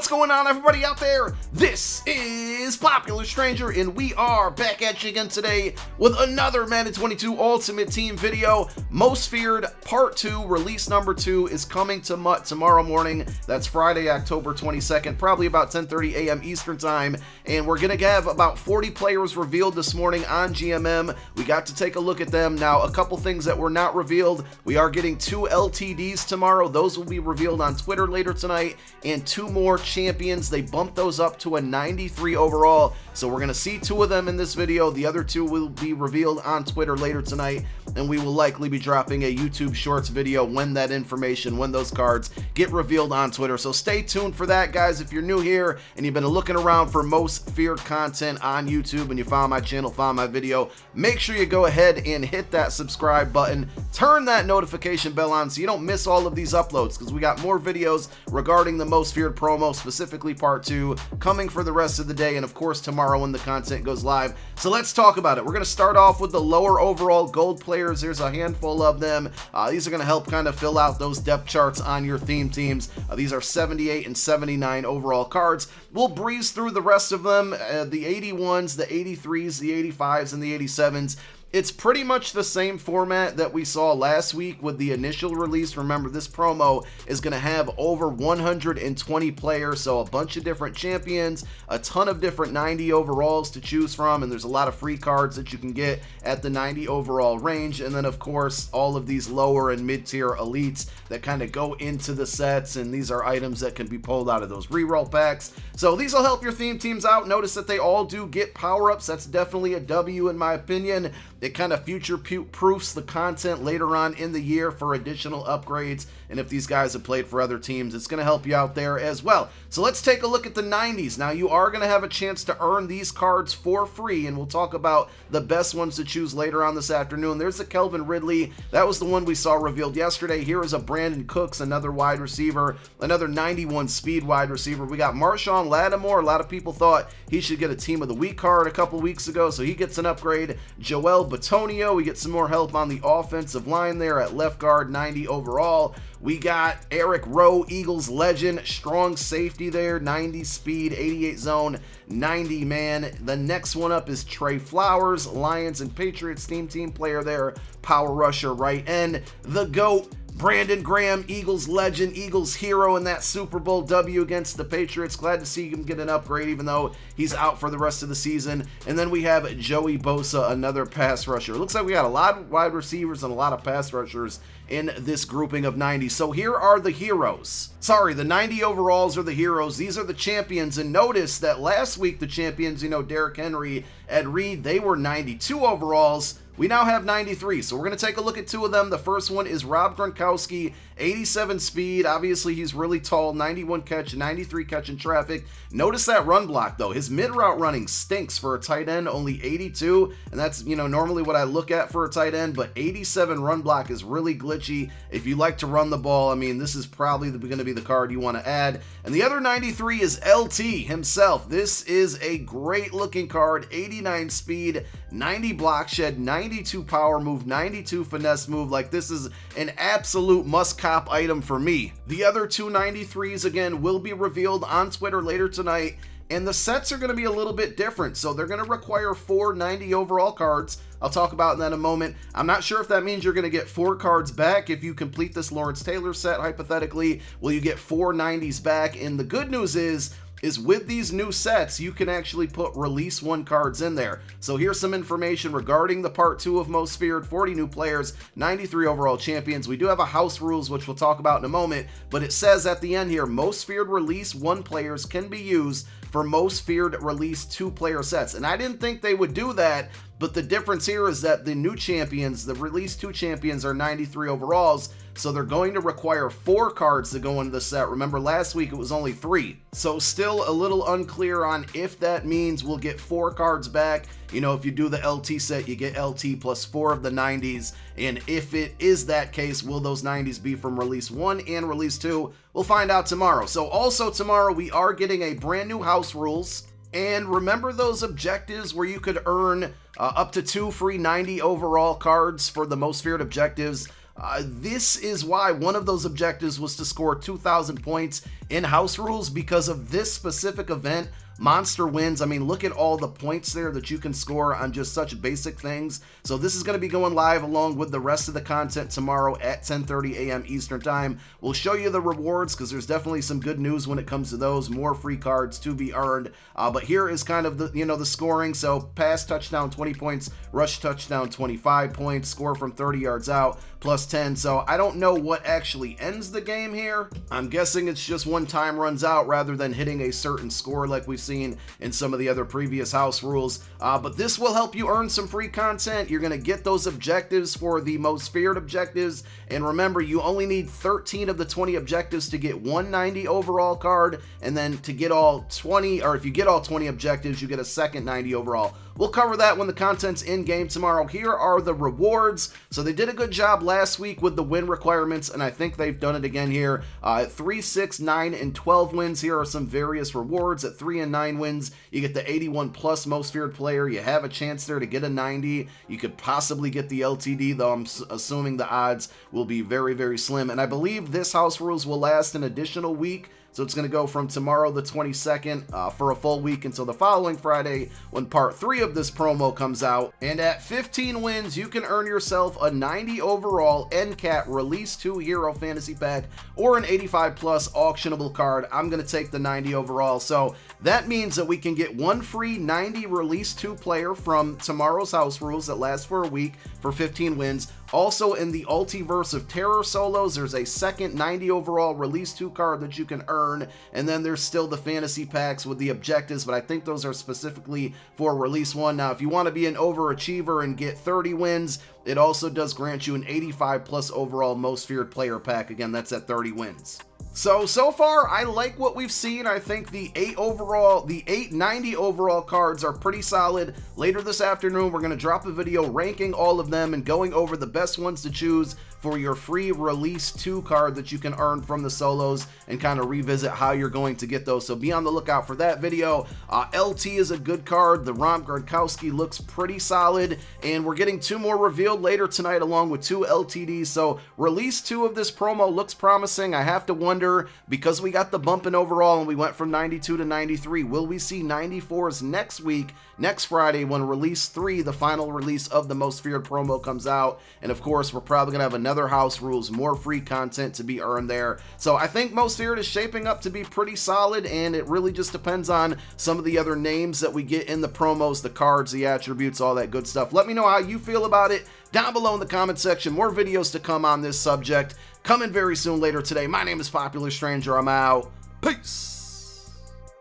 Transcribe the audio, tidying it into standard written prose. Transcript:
What's going on, everybody out there? This is Popular Stranger, and we are back at you again today with another Madden 22 Ultimate Team video. Most Feared Part 2, release number 2, is coming tomorrow morning. That's Friday, October 22nd, probably about 10:30 a.m. Eastern Time, and we're going to have about 40 players revealed this morning on GMM. We got to take a look at them. Now, a couple things that were not revealed. We are getting 2 LTDs tomorrow. Those will be revealed on Twitter later tonight, and 2 more champions. They bumped those up to a 93 overall, so we're going to see 2 of them in this video. The other 2 will be revealed on Twitter later tonight, and we will likely be dropping a YouTube Shorts video when those cards get revealed on Twitter. So stay tuned for that, guys. If you're new here and you've been looking around for Most Feared content on YouTube and you found my channel, found my video, make sure you go ahead and hit that subscribe button, turn that notification bell on so you don't miss all of these uploads, because we got more videos regarding the Most Feared promo, specifically part 2, coming for the rest of the day, and of course tomorrow when the content goes live. So let's talk about it. We're going to start off with the lower overall gold players. There's a handful of them. These are going to help kind of fill out those depth charts on your theme teams. These are 78 and 79 overall cards. We'll breeze through the rest of them, the 81s, the 83s, the 85s, and the 87s. It's pretty much the same format that we saw last week with the initial release. Remember, this promo is going to have over 120 players, so a bunch of different champions, a ton of different 90 overalls to choose from, and there's a lot of free cards that you can get at the 90 overall range, and then of course all of these lower and mid-tier elites that kind of go into the sets, and these are items that can be pulled out of those reroll packs. So these will help your theme teams out. Notice that they all do get power-ups. That's definitely a W in my opinion. It kind of future-proofs the content later on in the year for additional upgrades, and if these guys have played for other teams, it's going to help you out there as well. So let's take a look at the 90s. Now, you are going to have a chance to earn these cards for free, and we'll talk about the best ones to choose later on this afternoon. There's the Kelvin Ridley. That was the one we saw revealed yesterday. Here is a Brandon Cooks, another wide receiver, another 91 speed wide receiver. We got Marshawn Lattimore. A lot of people thought he should get a Team of the Week card a couple weeks ago, so he gets an upgrade. Joel Batonio, we get some more help on the offensive line there at left guard, 90 overall. We got Eric Rowe, Eagles legend, strong safety there, 90 speed, 88 zone, 90 man. The next one up is Trey Flowers, Lions and Patriots team player there, power rusher, right end. The GOAT, Brandon Graham, Eagles legend, Eagles hero in that Super Bowl W against the Patriots. Glad to see him get an upgrade even though he's out for the rest of the season. And then we have Joey Bosa, another pass rusher. It looks like we got a lot of wide receivers and a lot of pass rushers in this grouping of 90. So here are the heroes. Sorry, the 90 overalls are the heroes. These are the champions. And notice that last week the champions, Derrick Henry, Ed Reed, they were 92 overalls. We now have 93, so we're going to take a look at 2 of them. The first one is Rob Gronkowski, 87 speed. Obviously, he's really tall, 91 catch, 93 catch in traffic. Notice that run block, though. His mid-route running stinks for a tight end, only 82, and that's, normally what I look at for a tight end, but 87 run block is really glitchy. If you like to run the ball, this is probably going to be the card you want to add. And the other 93 is LT himself. This is a great-looking card, 89 speed, 90 block shed, 92 power move, 92 finesse move. Like, this is an absolute must-cop item for me. The other 2 93s, again, will be revealed on Twitter later tonight, and the sets are going to be a little bit different. So they're going to require 4 90 overall cards. I'll talk about that in a moment. I'm not sure if that means you're going to get 4 cards back if you complete this Lawrence Taylor set, hypothetically. Will you get 4 90s back? And the good news is with these new sets, you can actually put release 1 cards in there. So here's some information regarding the part 2 of Most Feared, 40 new players, 93 overall champions. We do have a house rules, which we'll talk about in a moment, but it says at the end here, Most Feared release 1 players can be used for Most Feared release 2 player sets. And I didn't think they would do that, but the difference here is that the new champions, the release 2 champions, are 93 overalls, so they're going to require 4 cards to go into the set. Remember, last week it was only 3. So still a little unclear on if that means we'll get 4 cards back. If you do the LT set, you get LT plus 4 of the 90s. And if it is that case, will those 90s be from release 1 and release 2? We'll find out tomorrow. So also tomorrow, we are getting a brand new house rules. And remember those objectives where you could earn up to 2 free 90 overall cards for the Most Feared objectives? This is why one of those objectives was to score 2,000 points in house rules because of this specific event. Monster wins. I mean, look at all the points there that you can score on just such basic things. So this is going to be going live along with the rest of the content tomorrow at 10:30 a.m. Eastern time. We'll show you the rewards because there's definitely some good news when it comes to those. More free cards to be earned. But here is kind of the, the scoring. So pass touchdown 20 points, rush touchdown 25 points, score from 30 yards out plus 10. So I don't know what actually ends the game here. I'm guessing it's just when time runs out rather than hitting a certain score like we've seen in some of the other previous house rules. But this will help you earn some free content. You're going to get those objectives for the most feared objectives. And remember, you only need 13 of the 20 objectives to get 190 overall card. And then to get all 20, or if you get all 20 objectives, you get a second 90 overall. We'll cover that when the content's in game tomorrow. Here are the rewards. So they did a good job last week with the win requirements, and I think they've done it again here. At 3, 6, 9, and 12 wins, here are some various rewards. At 3 and 9 wins, you get the 81 plus most feared player. You have a chance there to get a 90. You could possibly get the LTD, though I'm assuming the odds will be very, very slim. And I believe this house rules will last an additional week. So it's going to go from tomorrow, the 22nd, for a full week until the following Friday when part 3 of this promo comes out. And at 15 wins, you can earn yourself a 90 overall NCAT Release 2 Hero Fantasy Pack or an 85 plus auctionable card. I'm going to take the 90 overall. So that means that we can get one free 90 Release 2 player from tomorrow's house rules that lasts for a week for 15 wins. Also, in the Ultiverse of Terror solos, there's a second 90 overall Release 2 card that you can earn, and then there's still the fantasy packs with the objectives, but I think those are specifically for Release 1. Now, if you want to be an overachiever and get 30 wins, it also does grant you an 85 plus overall most feared player pack. Again, that's at 30 wins. So far, I like what we've seen. I think the 8 90 overall cards are pretty solid. Later this afternoon, we're going to drop a video ranking all of them and going over the best ones to choose for your free Release 2 card that you can earn from the solos and kind of revisit how you're going to get those. So be on the lookout for that video. LT is a good card. The Gronkowski looks pretty solid, and we're getting 2 more revealed later tonight along with 2 LTDs. So Release 2 of this promo looks promising. I have to wonder, because we got the bump in overall and we went from 92 to 93, will we see 94s next week, next Friday, when Release 3, the final release of the Most Feared promo, comes out? And of course, we're probably going to have another house rules, more free content to be earned there. So I think Most Feared is shaping up to be pretty solid, and it really just depends on some of the other names that we get in the promos, the cards, the attributes, all that good stuff. Let me know how you feel about it down below in the comment section. More videos to come on this subject coming very soon later today. My name is Popular Stranger. I'm out. Peace.